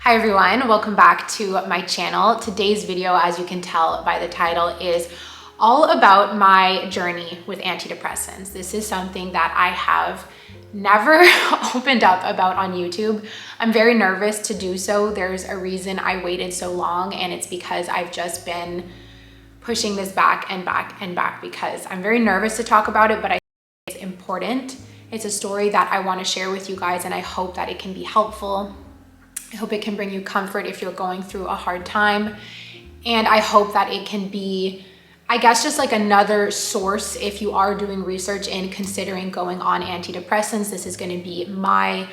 Hi everyone, welcome back to my channel. Today's video, as you can tell by the title, is all about my journey with antidepressants. This is something that I have never opened up about on YouTube. I'm very nervous to do so. There's a reason I waited so long, and it's because I've just been pushing this back and back and back because I'm very nervous to talk about it, but I think it's important. It's a story that I want to share with you guys, and I hope that it can be helpful. I hope it can bring you comfort if you're going through a hard time. And I hope that it can be, I guess, just like another source if you are doing research and considering going on antidepressants. This is going to be my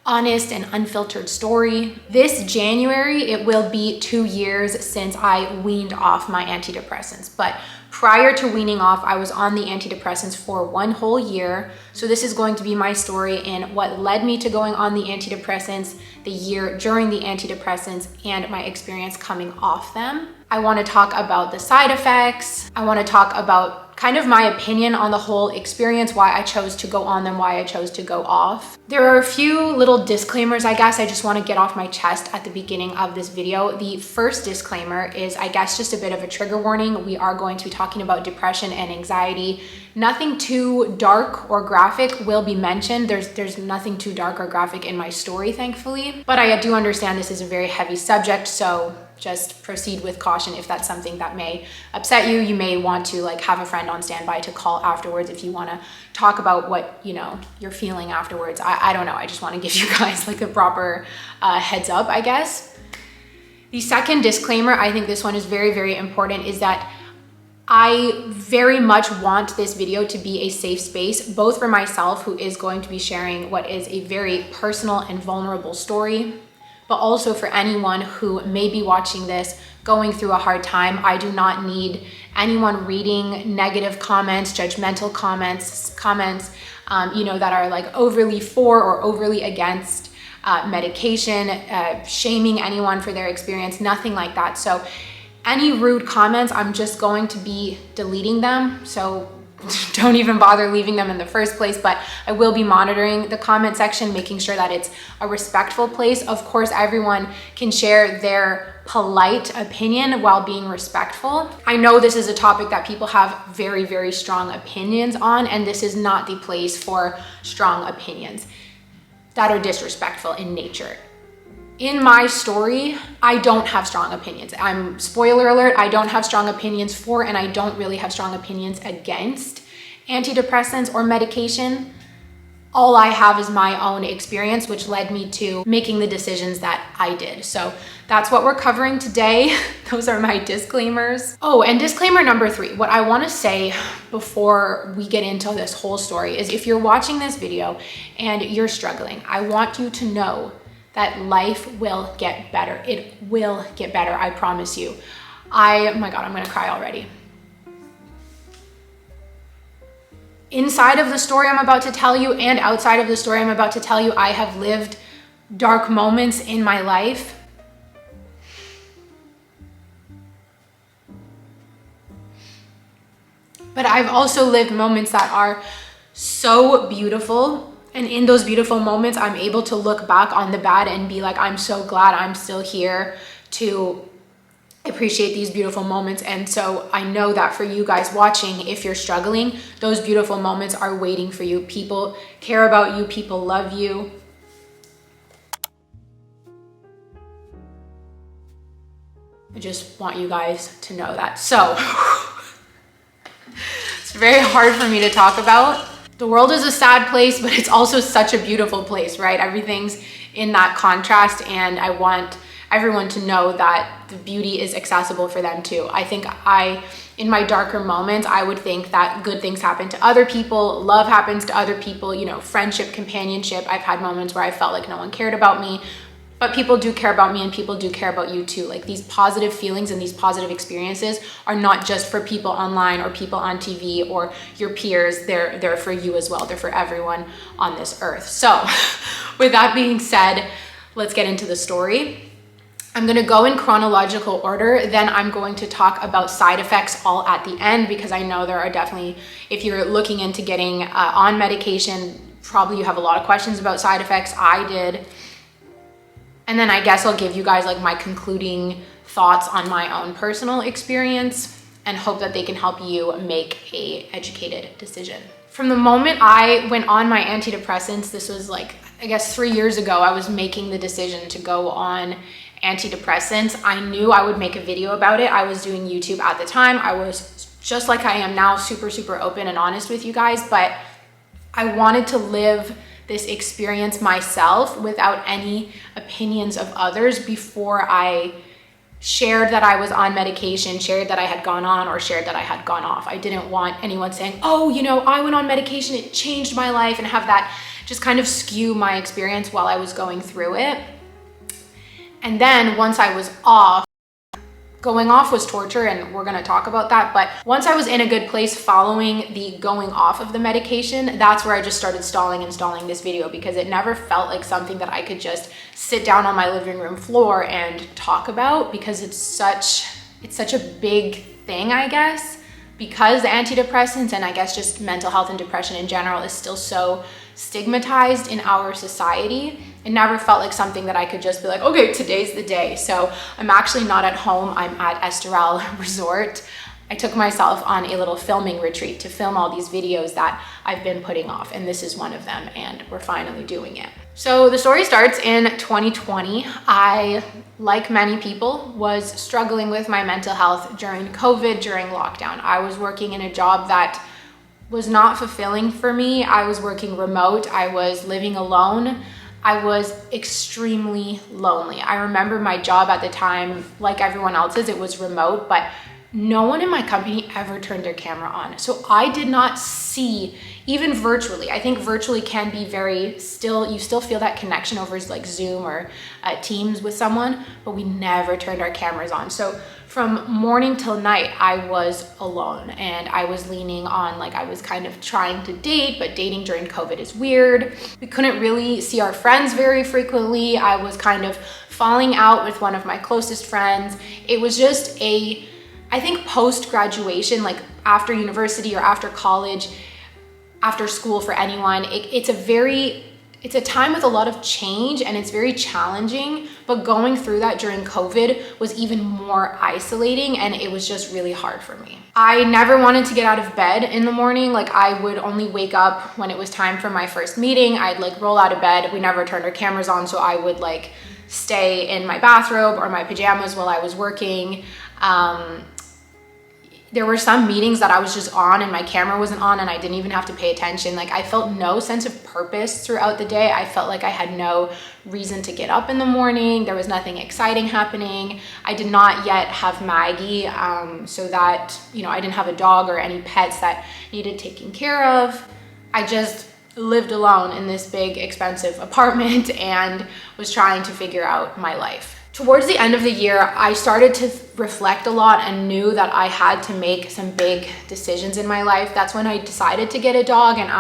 honest and unfiltered story. This January, it will be 2 years since I weaned off my antidepressants. But prior to weaning off, I was on the antidepressants for 1 whole year. So this is going to be my story and what led me to going on the antidepressants, the year during the antidepressants, and my experience coming off them. I want to talk about the side effects. I want to talk about kind of my opinion on the whole experience, why I chose to go on them, why I chose to go off. There are a few little disclaimers, I guess, I just want to get off my chest at the beginning of this video. The first disclaimer is, I guess, just a bit of a trigger warning. We are going to be talking about depression and anxiety. Nothing too dark or graphic will be mentioned. There's nothing too dark or graphic in my story, thankfully. But I do understand this is a very heavy subject, so just proceed with caution if that's something that may upset you. You may want to have a friend on standby to call afterwards if you want to talk about what you're feeling afterwards. I don't know. I just want to give you guys a proper heads up, I guess. The second disclaimer, I think this one is very, very important, is that I very much want this video to be a safe space, both for myself, who is going to be sharing what is a very personal and vulnerable story, but also for anyone who may be watching this going through a hard time. I do not need anyone reading negative comments, judgmental comments, that are overly for or overly against medication, shaming anyone for their experience, nothing like that. So any rude comments, I'm just going to be deleting them. So don't even bother leaving them in the first place, but I will be monitoring the comment section, making sure that it's a respectful place. Of course, everyone can share their polite opinion while being respectful. I know this is a topic that people have very, very strong opinions on, and this is not the place for strong opinions that are disrespectful in nature. In my story, I don't have strong opinions. Spoiler alert, I don't have strong opinions for, and I don't really have strong opinions against antidepressants or medication. All I have is my own experience, which led me to making the decisions that I did. So that's what we're covering today. Those are my disclaimers. Oh, and disclaimer number 3, what I want to say before we get into this whole story is, if you're watching this video and you're struggling, I want you to know that life will get better. It will get better, I promise you. Oh my God, I'm gonna cry already. Inside of the story I'm about to tell you and outside of the story I'm about to tell you, I have lived dark moments in my life. But I've also lived moments that are so beautiful. And in those beautiful moments, I'm able to look back on the bad and be like, I'm so glad I'm still here to appreciate these beautiful moments. And so I know that for you guys watching, if you're struggling, those beautiful moments are waiting for you. People care about you. People love you. I just want you guys to know that. So it's very hard for me to talk about. The world is a sad place, but it's also such a beautiful place, right? Everything's in that contrast, and I want everyone to know that the beauty is accessible for them too. I think in my darker moments, I would think that good things happen to other people, love happens to other people, friendship, companionship. I've had moments where I felt like no one cared about me, but people do care about me, and people do care about you too. These positive feelings and these positive experiences are not just for people online or people on TV or your peers. They're for you as well. They're for everyone on this earth. So with that being said, let's get into the story. I'm gonna go in chronological order, then I'm going to talk about side effects all at the end, because I know there are definitely, if you're looking into getting on medication, probably you have a lot of questions about side effects. I did. And then I guess I'll give you guys like my concluding thoughts on my own personal experience and hope that they can help you make a educated decision. From the moment I went on my antidepressants, this was like, I guess 3 years ago, I was making the decision to go on antidepressants. I knew I would make a video about it. I was doing YouTube at the time. I was just like I am now, super open and honest with you guys, but I wanted to live this experience myself without any opinions of others before I shared that I was on medication, shared that I had gone on, or shared that I had gone off. I didn't want anyone saying, oh, you know, I went on medication, it changed my life, and have that just kind of skew my experience while I was going through it. And then once I was off, going off was torture, and we're gonna talk about that. But once I was in a good place following the going off of the medication, that's where I just started stalling this video, because it never felt like something that I could just sit down on my living room floor and talk about, because it's such a big thing, I guess, because antidepressants and I guess just mental health and depression in general is still so stigmatized in our society. It never felt like something that I could just be like, okay, today's the day. So I'm actually not at home. I'm at Estoril Resort. I took myself on a little filming retreat to film all these videos that I've been putting off, and this is one of them, and we're finally doing it. So the story starts in 2020. I, like many people, was struggling with my mental health during COVID, during lockdown. I was working in a job that was not fulfilling for me. I was working remote. I was living alone. I was extremely lonely. I remember my job at the time, like everyone else's, it was remote, but no one in my company ever turned their camera on. So I did not see, even virtually, I think virtually can be you still feel that connection over like Zoom or Teams with someone, but we never turned our cameras on. So from morning till night, I was alone, and I was leaning on, like, I was kind of trying to date, but dating during COVID is weird. We couldn't really see our friends very frequently. I was kind of falling out with one of my closest friends. It was just I think post-graduation, like after university or after college, after school for anyone, it's a time with a lot of change, and it's very challenging, but going through that during COVID was even more isolating, and it was just really hard for me. I never wanted to get out of bed in the morning. Like, I would only wake up when it was time for my first meeting. I'd like roll out of bed. We never turned our cameras on, so I would like stay in my bathrobe or my pajamas while I was working. There were some meetings that I was just on and my camera wasn't on, and I didn't even have to pay attention. Like, I felt no sense of purpose throughout the day. I felt like I had no reason to get up in the morning. There was nothing exciting happening. I did not yet have Maggie, so that, you know, I didn't have a dog or any pets that needed taking care of. I just lived alone in this big, expensive apartment and was trying to figure out my life. Towards the end of the year, I started to reflect a lot and knew that I had to make some big decisions in my life. That's when I decided to get a dog. And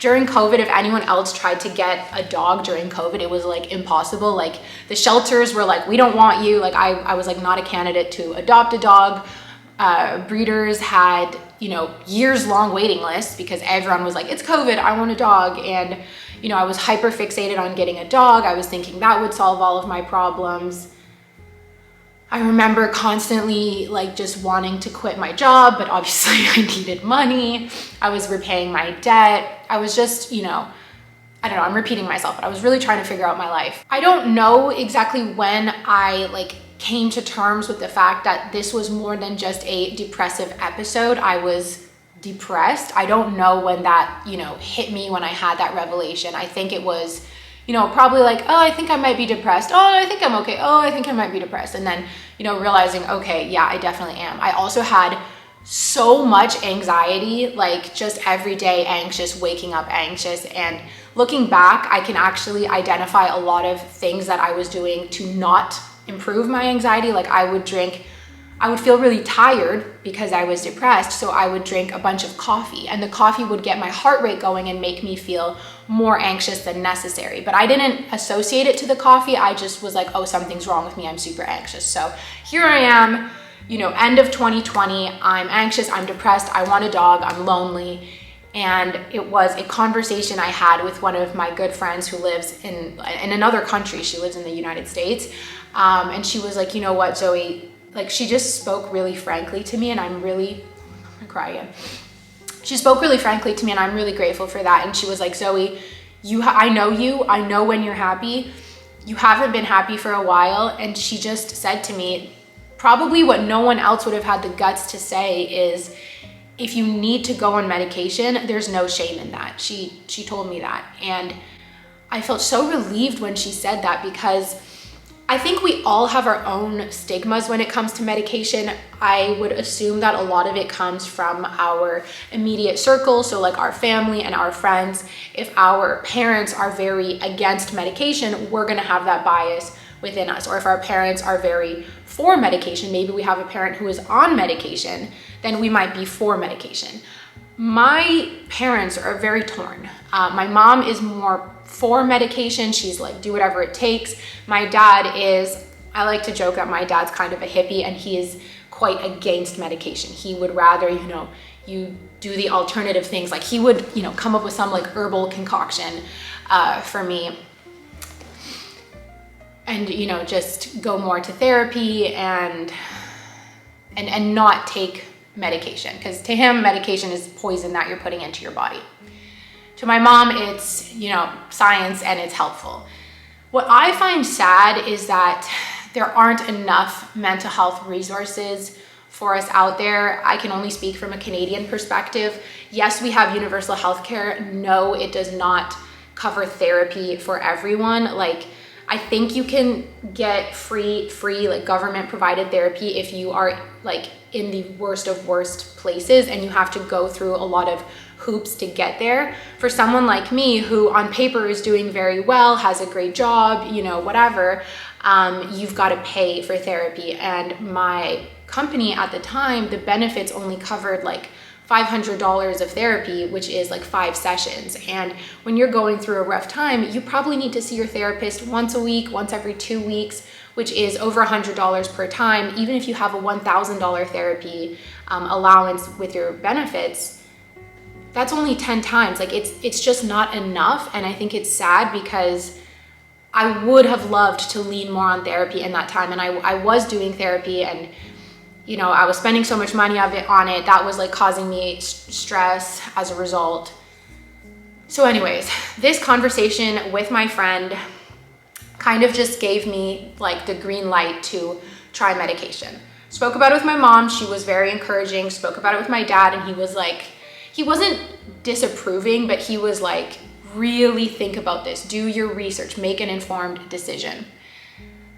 during COVID, if anyone else tried to get a dog during COVID, it was like impossible. Like, the shelters were like, we don't want you. Like, I was like not a candidate to adopt a dog. Breeders had, you know, years long waiting lists because everyone was like, it's COVID, I want a dog. And you know, I was hyper fixated on getting a dog. I was thinking that would solve all of my problems. I remember constantly like just wanting to quit my job, but obviously I needed money. I was repaying my debt. I was just, you know, I don't know, I'm repeating myself, but I was really trying to figure out my life. I don't know exactly when I like came to terms with the fact that this was more than just a depressive episode. I was depressed. I don't know when that, you know, hit me, when I had that revelation. I think it was, you know, probably like, oh, I think I might be depressed. Oh, I think I'm okay. Oh, I think I might be depressed. And then, you know, realizing, okay, yeah, I definitely am. I also had so much anxiety, like just every day anxious, waking up anxious. And looking back, I can actually identify a lot of things that I was doing to not improve my anxiety. Like, I would feel really tired because I was depressed, so I would drink a bunch of coffee, and the coffee would get my heart rate going and make me feel more anxious than necessary. But I didn't associate it to the coffee. I just was like, oh, something's wrong with me. I'm super anxious. So here I am, you know, end of 2020. I'm anxious, I'm depressed, I want a dog, I'm lonely. And it was a conversation I had with one of my good friends who lives in another country. She lives in the United States. And she was like, you know what, Zoe, like she just spoke really frankly to me, and I'm gonna cry again. She spoke really frankly to me, and I'm really grateful for that. And she was like, Zoe, I know you, I know when you're happy. You haven't been happy for a while. And she just said to me, probably what no one else would have had the guts to say is, if you need to go on medication, there's no shame in that. She told me that. And I felt so relieved when she said that, because I think we all have our own stigmas when it comes to medication. I would assume that a lot of it comes from our immediate circle, so like our family and our friends. If our parents are very against medication, we're gonna have that bias within us. Or if our parents are very for medication, maybe we have a parent who is on medication, then we might be for medication. My parents are very torn. My mom is more for medication. She's like, do whatever it takes. My dad is, I like to joke that my dad's kind of a hippie, and he is quite against medication. He would rather, you do the alternative things. Like he would, come up with some like herbal concoction for me. And, just go more to therapy and not take medication, because to him, medication is poison that you're putting into your body. To my mom, it's, science, and it's helpful. What I find sad is that there aren't enough mental health resources for us out there. I can only speak from a Canadian perspective. Yes, we have universal healthcare. No, it does not cover therapy for everyone. Like, I think you can get free like government provided therapy if you are like in the worst of worst places and you have to go through a lot of hoops to get there. For someone like me who on paper is doing very well, has a great job, whatever, you've got to pay for therapy. And my company at the time, the benefits only covered like $500 of therapy, which is like 5 sessions. And when you're going through a rough time, you probably need to see your therapist once a week, once every 2 weeks, which is over $100 per time. Even if you have a $1,000 therapy allowance with your benefits, that's only 10 times. Like it's just not enough. And I think it's sad, because I would have loved to lean more on therapy in that time. And I was doing therapy, and I was spending so much money on it, that was like causing me stress as a result. So anyways, this conversation with my friend kind of just gave me like the green light to try medication. Spoke about it with my mom. She was very encouraging. Spoke about it with my dad, and he was like, he wasn't disapproving, but he was like, really think about this, do your research, make an informed decision.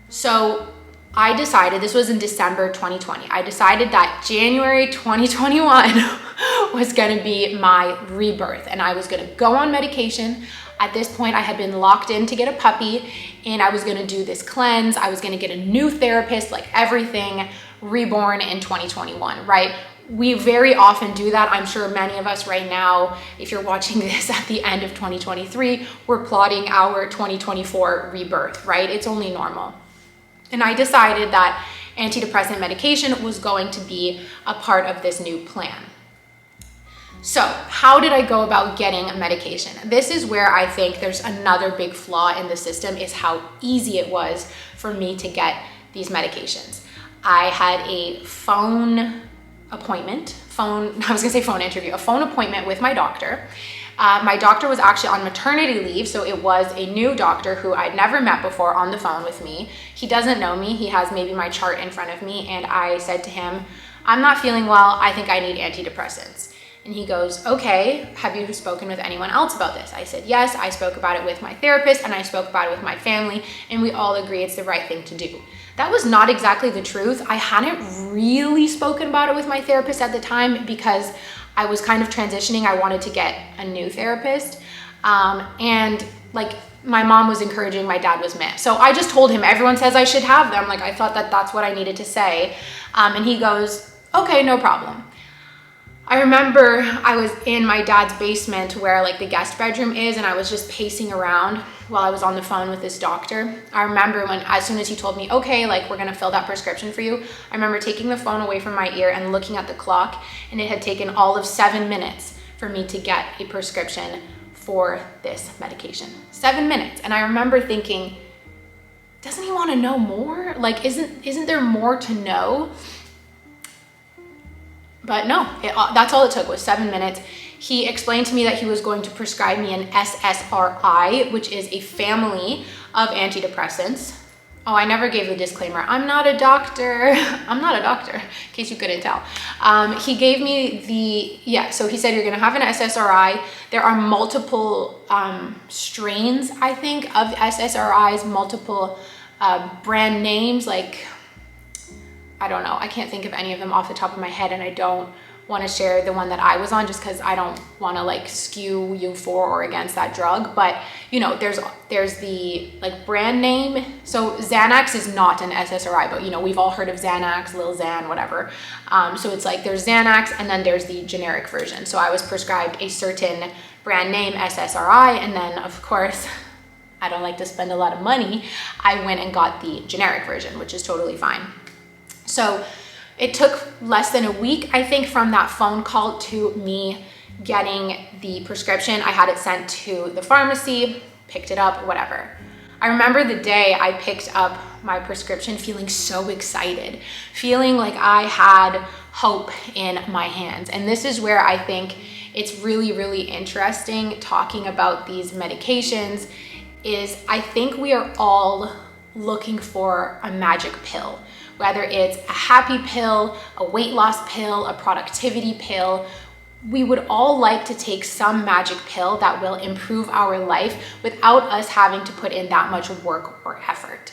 So I decided, this was in December 2020, I decided that January 2021 was gonna be my rebirth, and I was gonna go on medication. At this point, I had been locked in to get a puppy, and I was gonna do this cleanse. I was gonna get a new therapist, like everything reborn in 2021, right? We very often do that. I'm sure many of us right now, if you're watching this at the end of 2023, we're plotting our 2024 rebirth, right? It's only normal. And I decided that antidepressant medication was going to be a part of this new plan. So how did I go about getting medication? This is where I think there's another big flaw in the system, is how easy it was for me to get these medications. I had a phone appointment with my doctor. My doctor was actually on maternity leave, so it was a new doctor who I'd never met before on the phone with me. He doesn't know me. He has maybe my chart in front of me, and I said to him, I'm not feeling well. I think I need antidepressants. And he goes, okay, have you spoken with anyone else about this? I said, yes, I spoke about it with my therapist, and I spoke about it with my family, and we all agree it's the right thing to do. That was not exactly the truth. I hadn't really spoken about it with my therapist at the time, because I was kind of transitioning. I wanted to get a new therapist. And like my mom was encouraging, my dad was meh. So I just told him, everyone says I should have them. Like I thought that that's what I needed to say. And he goes, okay, no problem. I remember I was in my dad's basement where like the guest bedroom is, and I was just pacing around while I was on the phone with this doctor. I remember as soon as he told me, okay, like we're gonna fill that prescription for you, I remember taking the phone away from my ear and looking at the clock, and it had taken all of 7 minutes for me to get a prescription for this medication. 7 minutes. And I remember thinking, doesn't he want to know more? Like, isn't there more to know? But no, that's all it took, was 7 minutes. He explained to me that he was going to prescribe me an SSRI, which is a family of antidepressants. Oh, I never gave the disclaimer. I'm not a doctor. I'm not a doctor, in case you couldn't tell. He gave me so he said, you're gonna have an SSRI. There are multiple strains, I think, of SSRIs, multiple brand names, like, I don't know. I can't think of any of them off the top of my head, and I don't want to share the one that I was on just because I don't want to like skew you for or against that drug. But you know, there's the like brand name. So Xanax is not an SSRI, but you know, we've all heard of Xanax, Lil Xan, whatever. So it's like there's Xanax and then there's the generic version. So I was prescribed a certain brand name SSRI, and then of course, I don't like to spend a lot of money. I went and got the generic version, which is totally fine. So it took less than a week, I think, from that phone call to me getting the prescription. I had it sent to the pharmacy, picked it up, whatever. I remember the day I picked up my prescription feeling so excited, feeling like I had hope in my hands. And this is where I think it's really, really interesting talking about these medications, is I think we are all looking for a magic pill. Whether it's a happy pill, a weight loss pill, a productivity pill, we would all like to take some magic pill that will improve our life without us having to put in that much work or effort.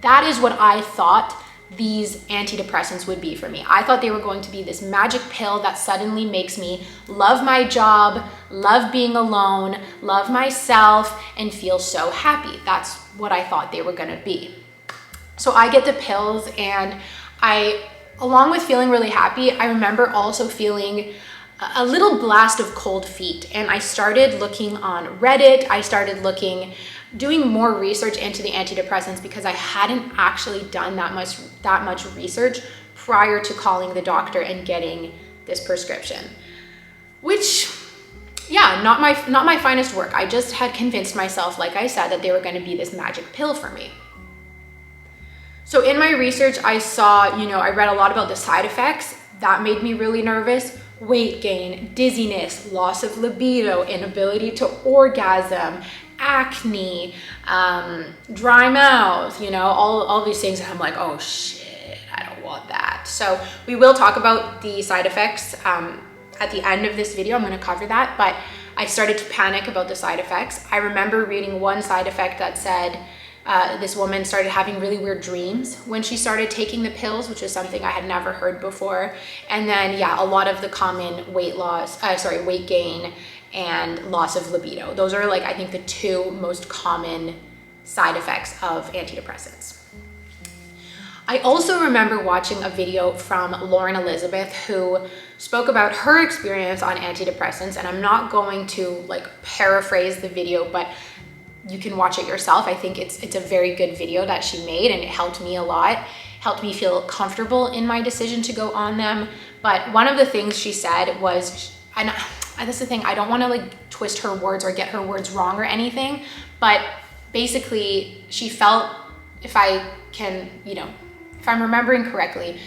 That is what I thought these antidepressants would be for me. I thought they were going to be this magic pill that suddenly makes me love my job, love being alone, love myself, and feel so happy. That's what I thought they were gonna be. So I get the pills, and along with feeling really happy, I remember also feeling a little blast of cold feet. And I started looking on Reddit. I started doing more research into the antidepressants because I hadn't actually done that much research prior to calling the doctor and getting this prescription. Which, yeah, not my finest work. I just had convinced myself, like I said, that they were going to be this magic pill for me. So in my research, I saw, I read a lot about the side effects. That made me really nervous. Weight gain, dizziness, loss of libido, inability to orgasm, acne, dry mouth, all these things. And I'm like, oh shit, I don't want that. So we will talk about the side effects at the end of this video. I'm gonna cover that, but I started to panic about the side effects. I remember reading one side effect that said, this woman started having really weird dreams when she started taking the pills, which is something I had never heard before. And then, yeah, a lot of the common weight gain and loss of libido. Those are I think the two most common side effects of antidepressants. I also remember watching a video from Lauren Elizabeth, who spoke about her experience on antidepressants. And I'm not going to paraphrase the video, but you can watch it yourself. I think it's a very good video that she made, and it helped me a lot, helped me feel comfortable in my decision to go on them. But one of the things she said was, and that's the thing, I don't want to twist her words or get her words wrong or anything, but basically she felt, if I'm remembering correctly,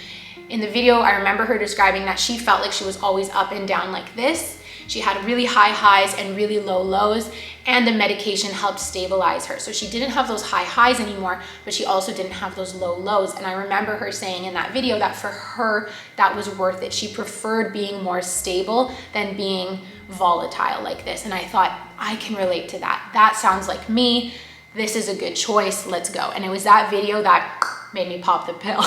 in the video, I remember her describing that she felt like she was always up and down like this. She had really high highs and really low lows, and the medication helped stabilize her. So she didn't have those high highs anymore, but she also didn't have those low lows. And I remember her saying in that video that for her, that was worth it. She preferred being more stable than being volatile like this. And I thought, I can relate to that. That sounds like me. This is a good choice. Let's go. And it was that video that made me pop the pill.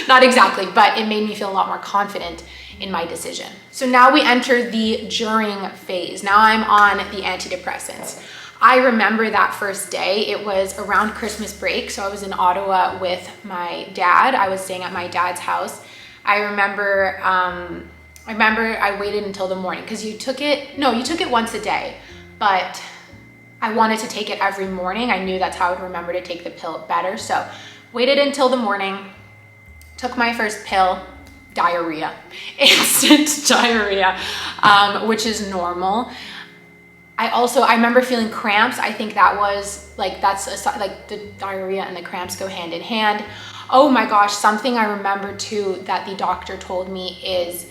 Not exactly, but it made me feel a lot more confident in my decision. So now we enter the during phase. Now I'm on the antidepressants. I remember that first day. It was around Christmas break. So I was in Ottawa with my dad. I was staying at my dad's house. I remember I waited until the morning because you took it once a day, but I wanted to take it every morning. I knew that's how I would remember to take the pill better. So waited until the morning, took my first pill, diarrhea, instant diarrhea, which is normal. I remember feeling cramps. I think that was like, like the diarrhea and the cramps go hand in hand. Oh my gosh, something I remember too that the doctor told me is,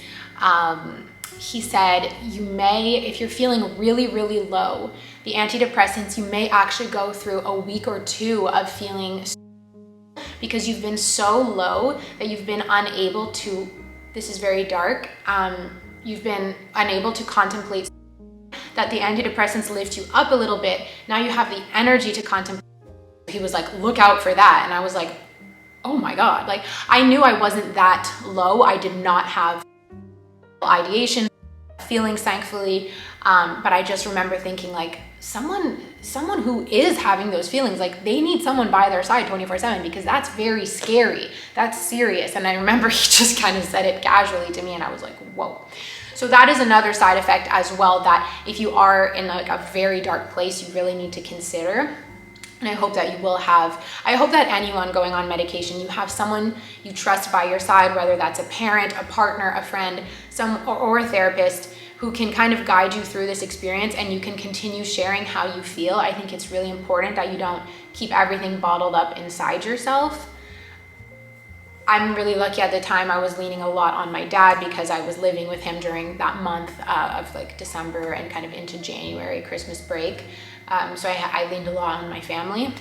he said, you may, if you're feeling really, really low, the antidepressants, you may actually go through a week or two of feeling, because you've been so low that you've been unable to, this is very dark, you've been unable to contemplate, that the antidepressants lift you up a little bit. Now you have the energy to contemplate. He was like, look out for that. And I was like, oh my God. Like, I knew I wasn't that low. I did not have ideation, feelings, thankfully. But I just remember thinking like, someone who is having those feelings, like they need someone by their side 24/7, because that's very scary. That's serious. And I remember he just kind of said it casually to me, and I was like, whoa. So that is another side effect as well, that if you are in like a very dark place, you really need to consider. And I hope that you will have, I hope that anyone going on medication, you have someone you trust by your side, whether that's a parent, a partner, a friend, or a therapist, who can kind of guide you through this experience, and you can continue sharing how you feel. I think it's really important that you don't keep everything bottled up inside yourself. I'm really lucky at the time. I was leaning a lot on my dad because I was living with him during that month of like December and kind of into January, Christmas break. So I leaned a lot on my family,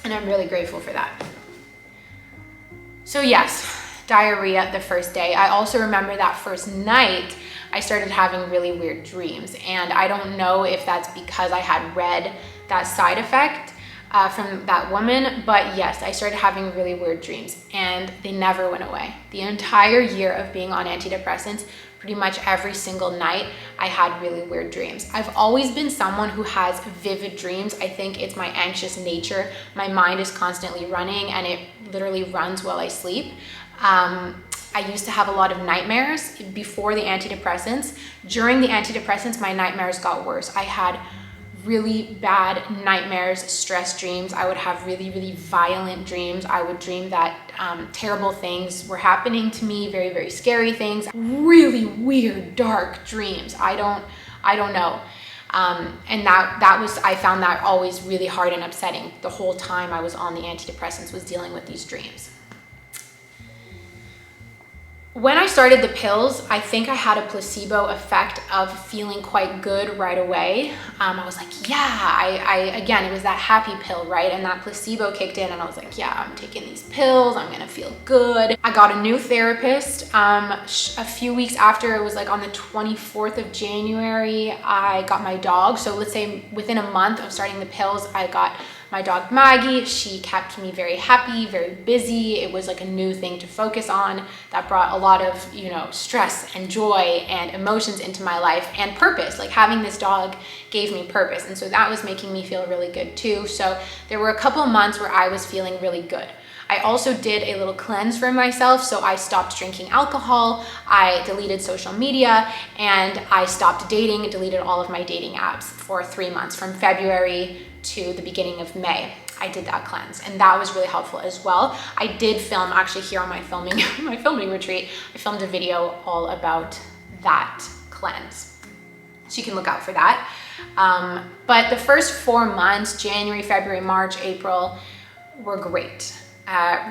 and I'm really grateful for that. So yes, diarrhea the first day. I also remember that first night, I started having really weird dreams. And I don't know if that's because I had read that side effect from that woman, but yes, I started having really weird dreams, and they never went away. The entire year of being on antidepressants, pretty much every single night, I had really weird dreams. I've always been someone who has vivid dreams. I think it's my anxious nature. My mind is constantly running, and it literally runs while I sleep. I used to have a lot of nightmares before the antidepressants. During the antidepressants, my nightmares got worse. I had really bad nightmares, stress dreams. I would have really, really violent dreams. I would dream that terrible things were happening to me, very, very scary things, really weird, dark dreams. I don't know. And that was, I found that always really hard and upsetting. The whole time I was on the antidepressants was dealing with these dreams. When I started the pills, I think I had a placebo effect of feeling quite good right away. I was like, yeah, again, it was that happy pill, right? And that placebo kicked in, and I was like, yeah, I'm taking these pills, I'm gonna feel good. I got a new therapist a few weeks after. It was like on the 24th of January, I got my dog. So let's say within a month of starting the pills, I got my dog Maggie. She kept me very happy, very busy. It was like a new thing to focus on that brought a lot of, stress and joy and emotions into my life, and purpose. Like having this dog gave me purpose. And so that was making me feel really good too. So there were a couple of months where I was feeling really good. I also did a little cleanse for myself. So I stopped drinking alcohol, I deleted social media, and I stopped dating, deleted all of my dating apps for 3 months, from February to the beginning of May. I did that cleanse, and that was really helpful as well. I did film, actually here on my filming retreat, I filmed a video all about that cleanse. So you can look out for that. But the first 4 months, January, February, March, April, were great.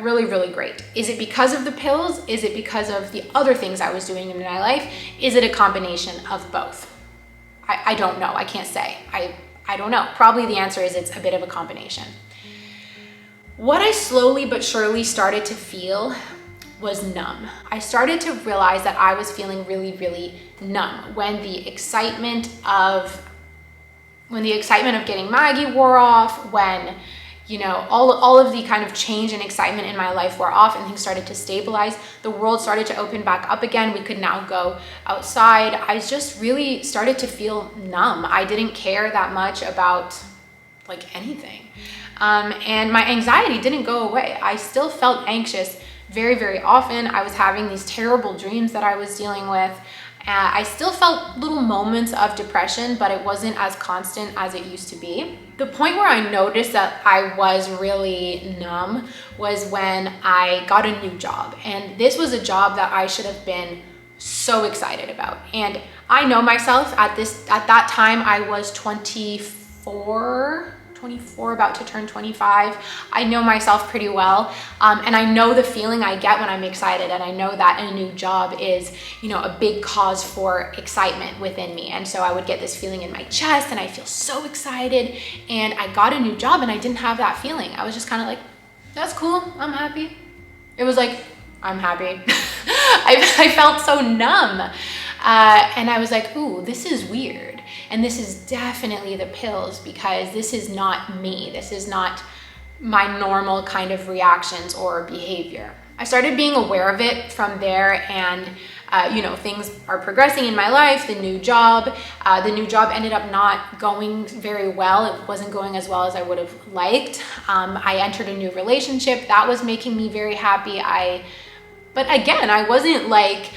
Really, really great. Is it because of the pills? Is it because of the other things I was doing in my life? Is it a combination of both? I don't know. I can't say. I don't know. Probably the answer is it's a bit of a combination. What I slowly but surely started to feel was numb. I started to realize that I was feeling really, really numb when the excitement of getting Maggie wore off, when all of the kind of change and excitement in my life wore off and things started to stabilize. The world started to open back up again. We could now go outside. I just really started to feel numb. I didn't care that much about like anything. And my anxiety didn't go away. I still felt anxious very, very often. I was having these terrible dreams that I was dealing with. I still felt little moments of depression, but it wasn't as constant as it used to be. The point where I noticed that I was really numb was when I got a new job. And this was a job that I should have been so excited about. And I know myself at that time, I was 24, about to turn 25. I know myself pretty well. And I know the feeling I get when I'm excited. And I know that a new job is, a big cause for excitement within me. And so I would get this feeling in my chest and I feel so excited. And I got a new job and I didn't have that feeling. I was just kind of like, that's cool. I'm happy. It was like, I'm happy. I felt so numb. And I was like, ooh, this is weird. And this is definitely the pills, because this is not me. This is not my normal kind of reactions or behavior. I started being aware of it from there, and things are progressing in my life. The new job ended up not going very well. It wasn't going as well as I would have liked. I entered a new relationship that was making me very happy. But again, I wasn't like,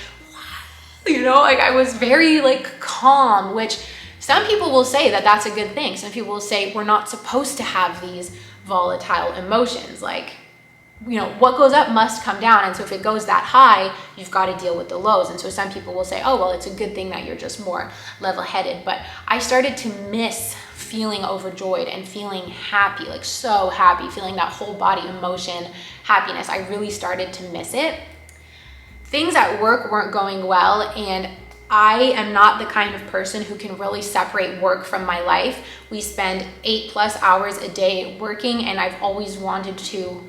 I was very calm, which some people will say that that's a good thing. Some people will say we're not supposed to have these volatile emotions. What goes up must come down. And so if it goes that high, you've got to deal with the lows. And so some people will say, oh, well, it's a good thing that you're just more level-headed. But I started to miss feeling overjoyed and feeling happy, so happy, feeling that whole body emotion, happiness. I really started to miss it. Things at work weren't going well, and I am not the kind of person who can really separate work from my life. We spend 8+ hours a day working, and I've always wanted to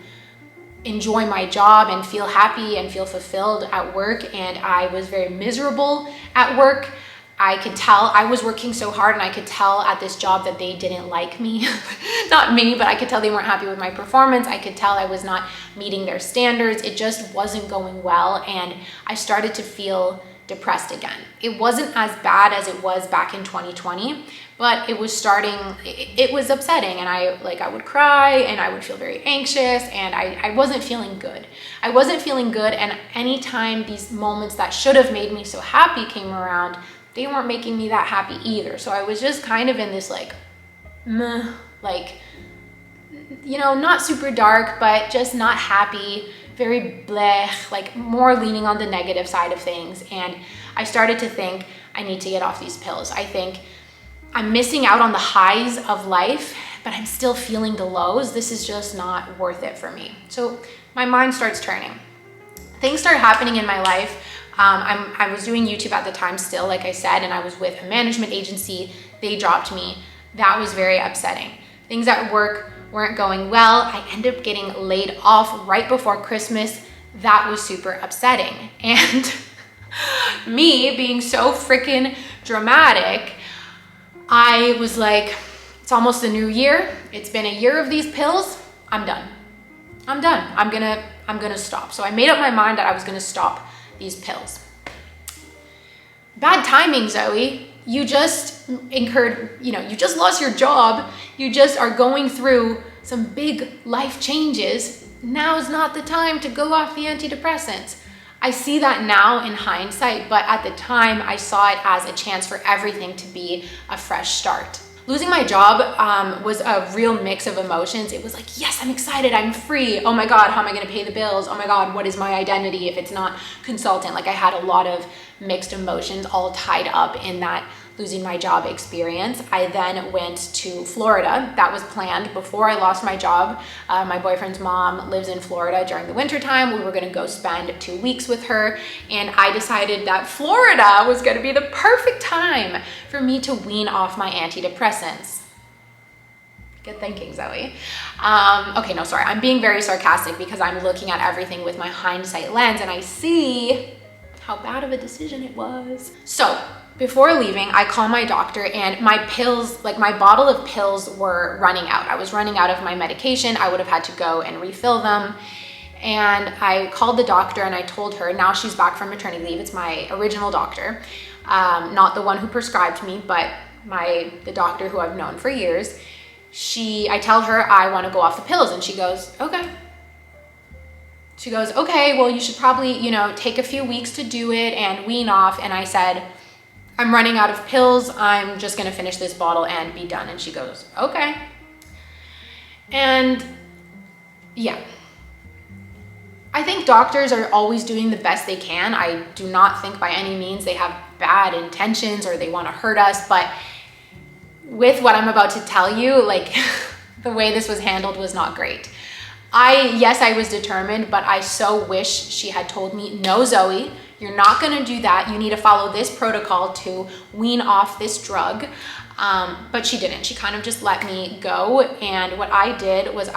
enjoy my job and feel happy and feel fulfilled at work. And I was very miserable at work. I could tell I was working so hard, and I could tell at this job that they didn't like me. Not me, but I could tell they weren't happy with my performance. I could tell I was not meeting their standards. It just wasn't going well, and I started to feel depressed again. It wasn't as bad as it was back in 2020, but it was upsetting, and I would cry and I would feel very anxious, and I wasn't feeling good. And anytime these moments that should have made me so happy came around, they weren't making me that happy either. So I was just kind of in this not super dark, but just not happy, very bleh, more leaning on the negative side of things. And I started to think, I need to get off these pills. I think I'm missing out on the highs of life, but I'm still feeling the lows. This is just not worth it for me. So my mind starts turning. Things start happening in my life. I was doing YouTube at the time still, like I said, and I was with a management agency. They dropped me. That was very upsetting. Things at work weren't going well. I ended up getting laid off right before Christmas. That was super upsetting. And me being so freaking dramatic, I was like, it's almost the new year. It's been a year of these pills. I'm done. I'm gonna stop. So I made up my mind that I was gonna stop these pills. Bad timing, Zoe. You just you just lost your job. You just are going through some big life changes. Now's not the time to go off the antidepressants. I see that now in hindsight, but at the time I saw it as a chance for everything to be a fresh start. Losing my job was a real mix of emotions. It was like, yes, I'm excited, I'm free. Oh my God, how am I gonna pay the bills? Oh my God, what is my identity if it's not consultant? I had a lot of mixed emotions all tied up in that losing my job experience. I then went to Florida. That was planned before I lost my job. My boyfriend's mom lives in Florida during the winter time. We were gonna go spend 2 weeks with her, and I decided that Florida was gonna be the perfect time for me to wean off my antidepressants. Good thinking, Zoe. Okay, no, sorry. I'm being very sarcastic because I'm looking at everything with my hindsight lens, and I see how bad of a decision it was. So before leaving, I called my doctor, and my pills, my bottle of pills were running out. I was running out of my medication. I would have had to go and refill them. And I called the doctor and I told her, now she's back from maternity leave. It's my original doctor, not the one who prescribed me, but the doctor who I've known for years. I tell her I want to go off the pills, and she goes, okay. she goes, okay, well, you should probably, you know, take a few weeks to do it and wean off. And I said, I'm running out of pills. I'm just going to finish this bottle and be done. And she goes, okay. And yeah, I think doctors are always doing the best they can. I do not think by any means they have bad intentions or they want to hurt us, but with what I'm about to tell you, like the way this was handled was not great. Yes, I was determined, but I so wish she had told me, no, Zoe, you're not going to do that. You need to follow this protocol to wean off this drug. But she didn't. She kind of just let me go. And what I did was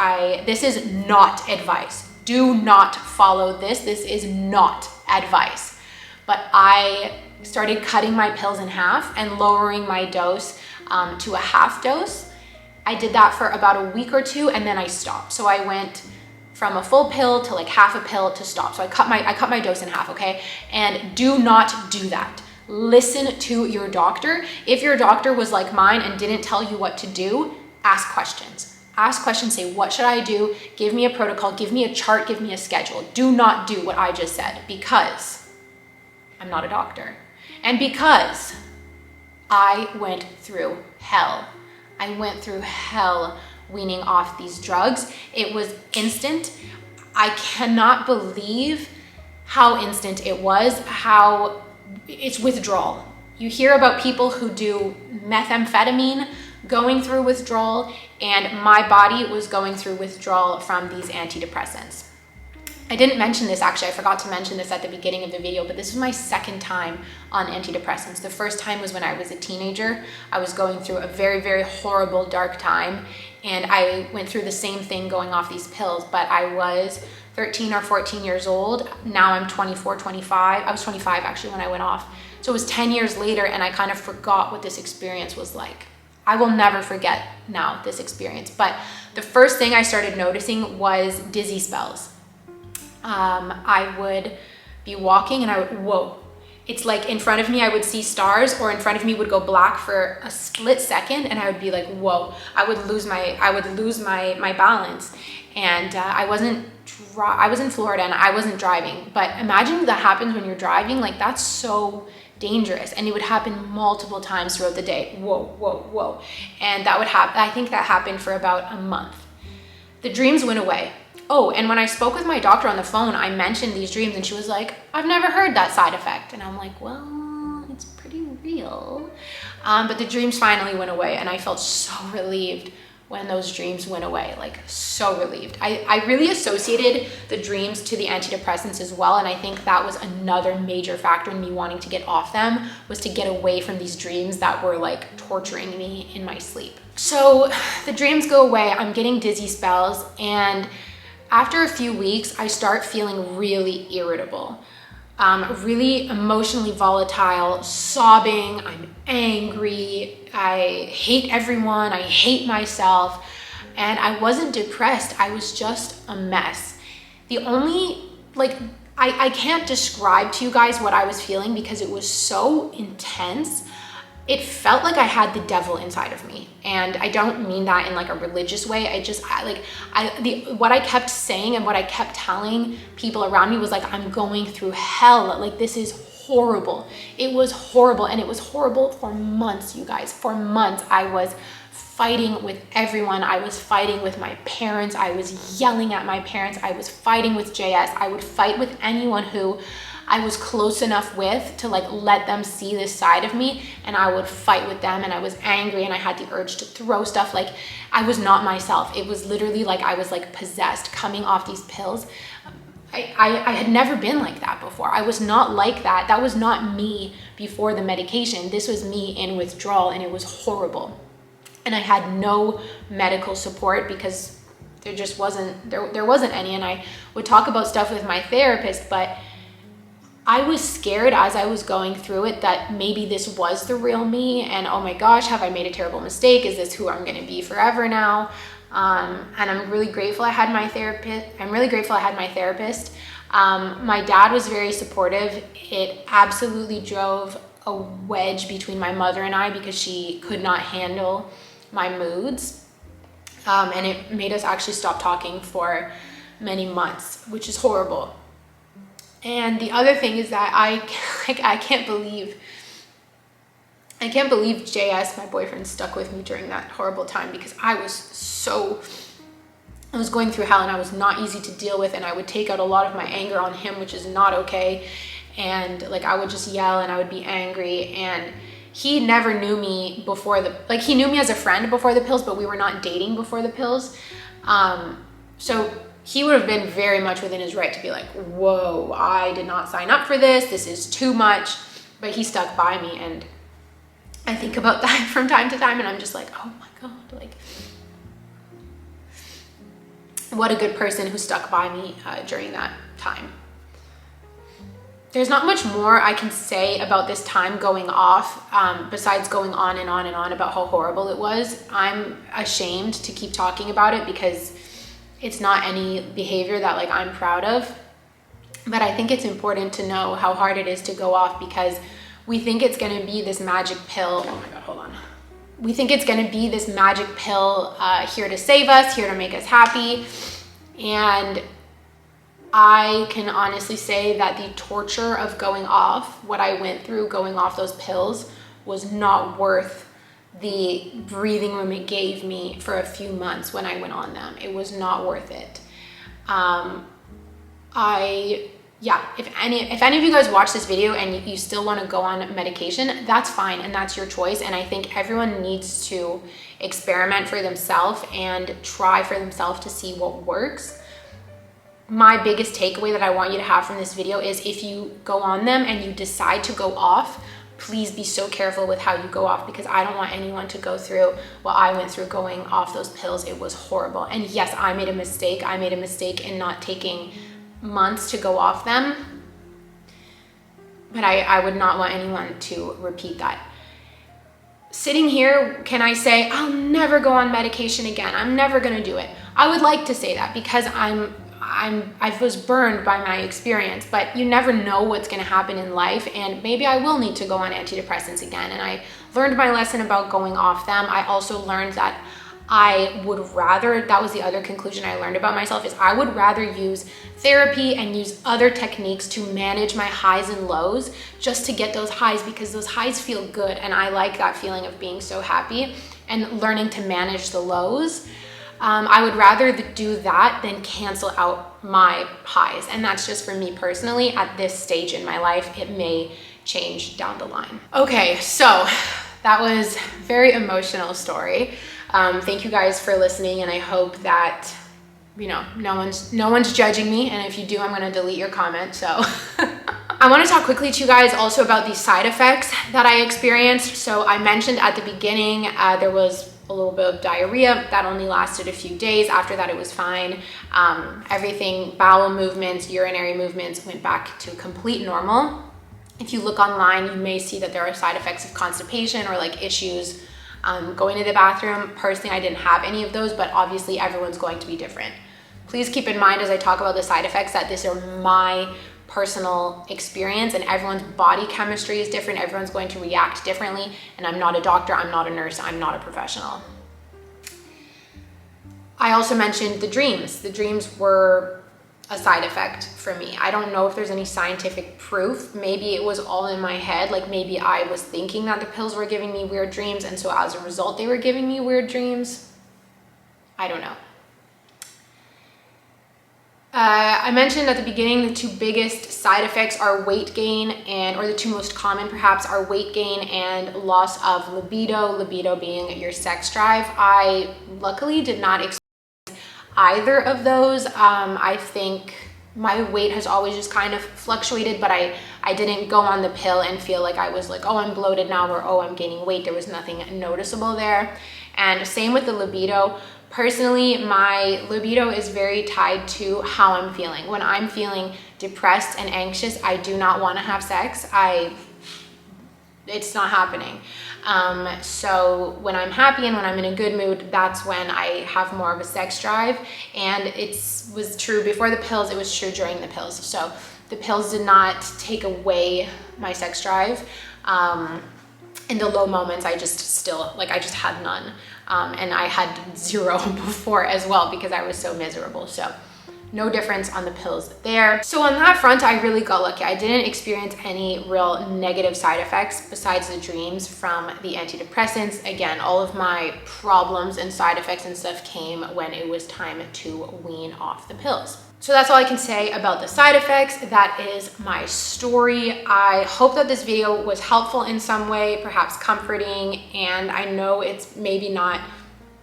this is not advice. Do not follow this. This is not advice. But I started cutting my pills in half and lowering my dose to a half dose. I did that for about a week or two and then I stopped. So I went from a full pill to like half a pill to stop. So I cut my dose in half, okay? And do not do that. Listen to your doctor. If your doctor was like mine and didn't tell you what to do, ask questions. Ask questions, say, what should I do? Give me a protocol, give me a chart, give me a schedule. Do not do what I just said because I'm not a doctor. And because I went through hell. I went through hell weaning off these drugs. It was instant. I cannot believe how instant it was, how it's withdrawal. You hear about people who do methamphetamine going through withdrawal, and my body was going through withdrawal from these antidepressants. I didn't mention this actually, I forgot to mention this at the beginning of the video, but this was my second time on antidepressants. The first time was when I was a teenager. I was going through a very, very horrible, dark time, and I went through the same thing going off these pills, but I was 13 or 14 years old. Now I'm 24, 25. I was 25 actually when I went off. So it was 10 years later and I kind of forgot what this experience was like. I will never forget now this experience, but the first thing I started noticing was dizzy spells. I would be walking and I would, whoa. It's like in front of me, I would see stars, or in front of me would go black for a split second and I would be like, whoa. I would lose my balance. And I was in Florida and I wasn't driving, but imagine that happens when you're driving. Like that's so dangerous, and it would happen multiple times throughout the day. Whoa, whoa, whoa. And that would happen. I think that happened for about a month. The dreams went away. Oh, and when I spoke with my doctor on the phone, I mentioned these dreams and she was like, I've never heard that side effect. And I'm like, well, it's pretty real. But the dreams finally went away and I felt so relieved when those dreams went away, like so relieved. I really associated the dreams to the antidepressants as well. And I think that was another major factor in me wanting to get off them, was to get away from these dreams that were like torturing me in my sleep. So the dreams go away, I'm getting dizzy spells, and after a few weeks, I start feeling really irritable, really emotionally volatile, sobbing, I'm angry, I hate everyone, I hate myself, and I wasn't depressed, I was just a mess. The only, I can't describe to you guys what I was feeling because it was so intense. It felt like I had the devil inside of me. And I don't mean that in like a religious way. What I kept saying and what I kept telling people around me was like, I'm going through hell. Like this is horrible. It was horrible. And it was horrible for months, you guys. For months, I was fighting with everyone. I was fighting with my parents. I was yelling at my parents. I was fighting with JS. I would fight with anyone who I was close enough with to like let them see this side of me, and I would fight with them, and I was angry and I had the urge to throw stuff. Like I was not myself. It was literally like I was like possessed coming off these pills. I had never been like that before. I was not like that. That was not me before the medication. This was me in withdrawal, and it was horrible. And I had no medical support because there just wasn't, there wasn't any. And I would talk about stuff with my therapist, but I was scared as I was going through it that maybe this was the real me, and oh my gosh, have I made a terrible mistake? Is this who I'm going to be forever now? And I'm really grateful I had my therapist. My dad was very supportive. It absolutely drove a wedge between my mother and I because she could not handle my moods. And it made us actually stop talking for many months, which is horrible. And the other thing is that I can't believe JS, my boyfriend, stuck with me during that horrible time, because I was going through hell and I was not easy to deal with, and I would take out a lot of my anger on him, which is not okay. And like, I would just yell and I would be angry, and he never knew me before he knew me as a friend before the pills, but we were not dating before the pills. So he would have been very much within his right to be like, whoa, I did not sign up for this. This is too much. But he stuck by me, and I think about that from time to time, and I'm just like, oh my God, like, what a good person who stuck by me during that time. There's not much more I can say about this time going off, besides going on and on and on about how horrible it was. I'm ashamed to keep talking about it because it's not any behavior that like I'm proud of. But I think it's important to know how hard it is to go off, because we think it's gonna be this magic pill. Oh my God, hold on. We think it's gonna be this magic pill here to save us, here to make us happy. And I can honestly say that the torture of going off, what I went through going off those pills, was not worth the breathing room it gave me for a few months when I went on them. It was not worth it. If any of you guys watch this video and you still want to go on medication, that's fine, and that's your choice. And I think everyone needs to experiment for themselves and try for themselves to see what works. My biggest takeaway that I want you to have from this video is, if you go on them and you decide to go off, please be so careful with how you go off, because I don't want anyone to go through what I went through going off those pills. It was horrible. And yes, I made a mistake. I made a mistake in not taking months to go off them, but I would not want anyone to repeat that. Sitting here, can I say I'll never go on medication again? I'm never gonna do it. I would like to say that, because I was burned by my experience, but you never know what's going to happen in life, and maybe I will need to go on antidepressants again. And I learned my lesson about going off them. I also learned that I would rather, that was the other conclusion I learned about myself, is I would rather use therapy and use other techniques to manage my highs and lows, just to get those highs, because those highs feel good, and I like that feeling of being so happy and learning to manage the lows. I would rather do that than cancel out my highs. And that's just for me personally at this stage in my life. It may change down the line. Okay, so that was a very emotional story. Thank you guys for listening, and I hope that, you know, no one's judging me. And if you do, I'm gonna delete your comment, so. I wanna talk quickly to you guys also about the side effects that I experienced. So I mentioned at the beginning, there was a little bit of diarrhea that only lasted a few days. After that, it was fine. Everything, bowel movements, urinary movements, went back to complete normal. If you look online, you may see that there are side effects of constipation or like issues going to the bathroom. Personally, I didn't have any of those, but obviously everyone's going to be different. Please keep in mind as I talk about the side effects that these are my personal experience, and everyone's body chemistry is different. Everyone's going to react differently, and I'm not a doctor, I'm not a nurse, I'm not a professional. I also mentioned the dreams. The dreams were a side effect for me. I don't know if there's any scientific proof. Maybe it was all in my head. Like maybe I was thinking that the pills were giving me weird dreams, and so as a result, they were giving me weird dreams. I don't know. I mentioned at the beginning the two biggest side effects are weight gain, or the two most common perhaps are weight gain and loss of libido being your sex drive. I luckily did not experience either of those. I think my weight has always just kind of fluctuated, but I didn't go on the pill and feel like I was like, oh, I'm bloated now, or oh, I'm gaining weight. There was nothing noticeable there. And same with the libido. Personally, my libido is very tied to how I'm feeling. When I'm feeling depressed and anxious, I do not want to have sex. It's not happening. So when I'm happy and when I'm in a good mood, that's when I have more of a sex drive. And it was true before the pills, it was true during the pills. So the pills did not take away my sex drive. In the low moments, I just had none. And I had zero before as well, because I was so miserable. So no difference on the pills there. So on that front, I really got lucky. I didn't experience any real negative side effects besides the dreams from the antidepressants. Again, all of my problems and side effects and stuff came when it was time to wean off the pills. So that's all I can say about the side effects. That is my story. I hope that this video was helpful in some way, perhaps comforting, and I know it's maybe not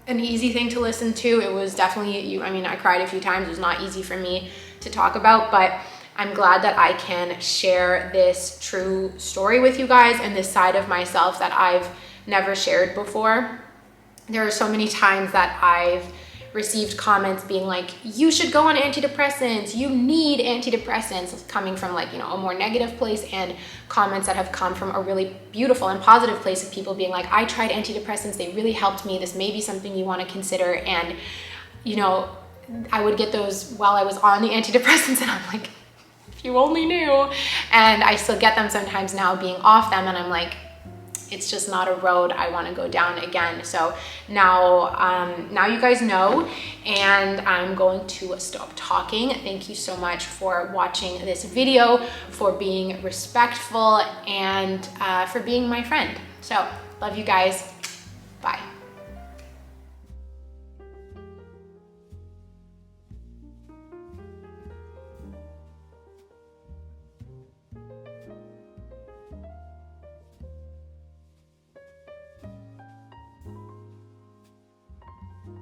an easy thing to listen to. It was definitely, I mean, I cried a few times. It was not easy for me to talk about, but I'm glad that I can share this true story with you guys and this side of myself that I've never shared before. There are so many times that I've received comments being like, you should go on antidepressants, you need antidepressants, coming from like, you know, a more negative place, and comments that have come from a really beautiful and positive place of people being like, I tried antidepressants, they really helped me, this may be something you want to consider. And, you know, I would get those while I was on the antidepressants, and I'm like, if you only knew. And I still get them sometimes now being off them, and I'm like, it's just not a road I want to go down again. So now you guys know, and I'm going to stop talking. Thank you so much for watching this video, for being respectful, and for being my friend. So love you guys. Bye.